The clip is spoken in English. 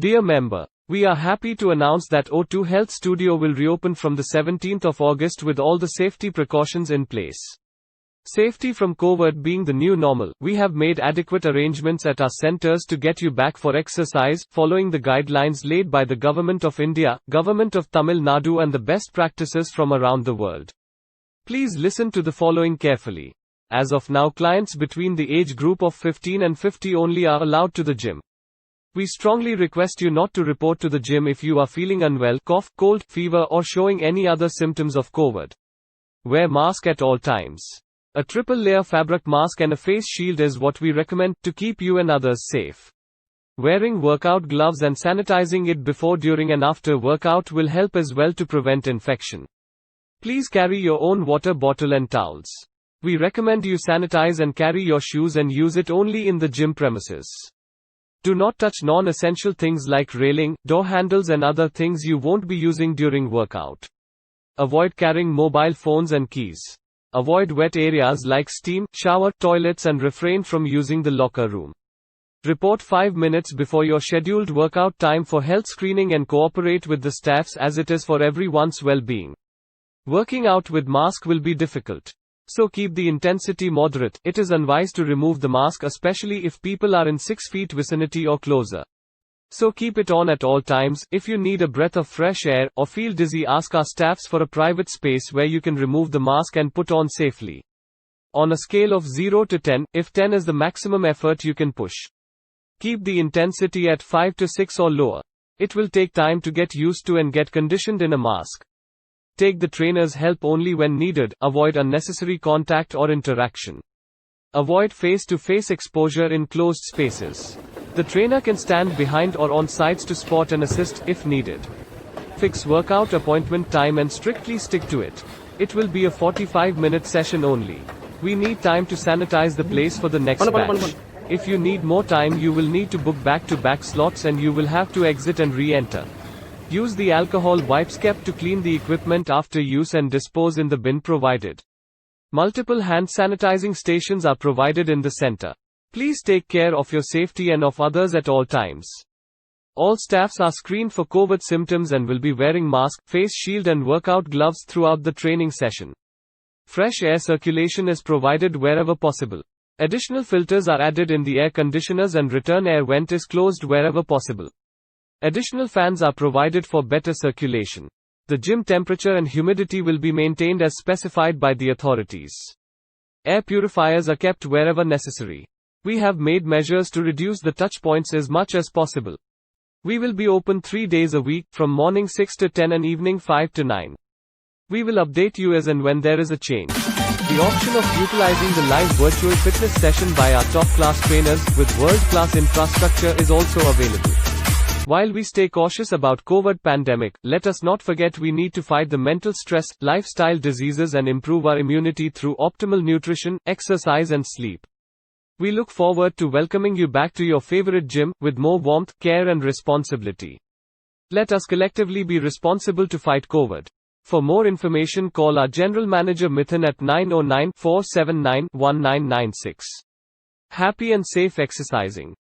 Dear member, we are happy to announce that O2 Health Studio will reopen from the 17th of August with all the safety precautions in place. Safety from COVID being the new normal, we have made adequate arrangements at our centers to get you back for exercise, following the guidelines laid by the Government of India, Government of Tamil Nadu and the best practices from around the world. Please listen to the following carefully. As of now, clients between the age group of 15 and 50 only are allowed to the gym. We strongly request you not to report to the gym if you are feeling unwell, cough, cold, fever or showing any other symptoms of COVID. Wear mask at all times. A triple-layer fabric mask and a face shield is what we recommend to keep you and others safe. Wearing workout gloves and sanitizing it before, during and after workout will help as well to prevent infection. Please carry your own water bottle and towels. We recommend you sanitize and carry your shoes and use it only in the gym premises. Do not touch non-essential things like railing, door handles and other things you won't be using during workout. Avoid carrying mobile phones and keys. Avoid wet areas like steam, shower, toilets and refrain from using the locker room. Report 5 minutes before your scheduled workout time for health screening and cooperate with the staffs as it is for everyone's well-being. Working out with mask will be difficult. So keep the intensity moderate. It is unwise to remove the mask, especially if people are in 6 feet vicinity or closer. So keep it on at all times. If you need a breath of fresh air or feel dizzy, ask our staffs for a private space where you can remove the mask and put on safely. On a scale of 0 to 10, if 10 is the maximum effort you can push, keep the intensity at 5 to 6 or lower. It will take time to get used to and get conditioned in a mask. Take the trainer's help only when needed. Avoid unnecessary contact or interaction. Avoid face-to-face exposure in closed spaces. The trainer can stand behind or on sides to spot and assist if needed. Fix workout appointment time and strictly stick to it. It will be a 45-minute session only. We need time to sanitize the place for the next batch. If you need more time, you will need to book back-to-back slots and you will have to exit and re-enter. Use the alcohol wipes kept to clean the equipment after use and dispose in the bin provided. Multiple hand sanitizing stations are provided in the center. Please take care of your safety and of others at all times. All staffs are screened for COVID symptoms and will be wearing mask, face shield and workout gloves throughout the training session. Fresh air circulation is provided wherever possible. Additional filters are added in the air conditioners and return air vent is closed wherever possible. Additional fans are provided for better circulation. The gym temperature and humidity will be maintained as specified by the authorities. Air purifiers are kept wherever necessary. We have made measures to reduce the touch points as much as possible. We will be open 3 days a week, from morning 6 to 10 and evening 5 to 9. We will update you as and when there is a change. The option of utilizing the live virtual fitness session by our top-class trainers with world-class infrastructure is also available. While we stay cautious about COVID pandemic, let us not forget we need to fight the mental stress, lifestyle diseases and improve our immunity through optimal nutrition, exercise and sleep. We look forward to welcoming you back to your favorite gym, with more warmth, care and responsibility. Let us collectively be responsible to fight COVID. For more information, call our General Manager Mithun at 909-479-1996. Happy and safe exercising.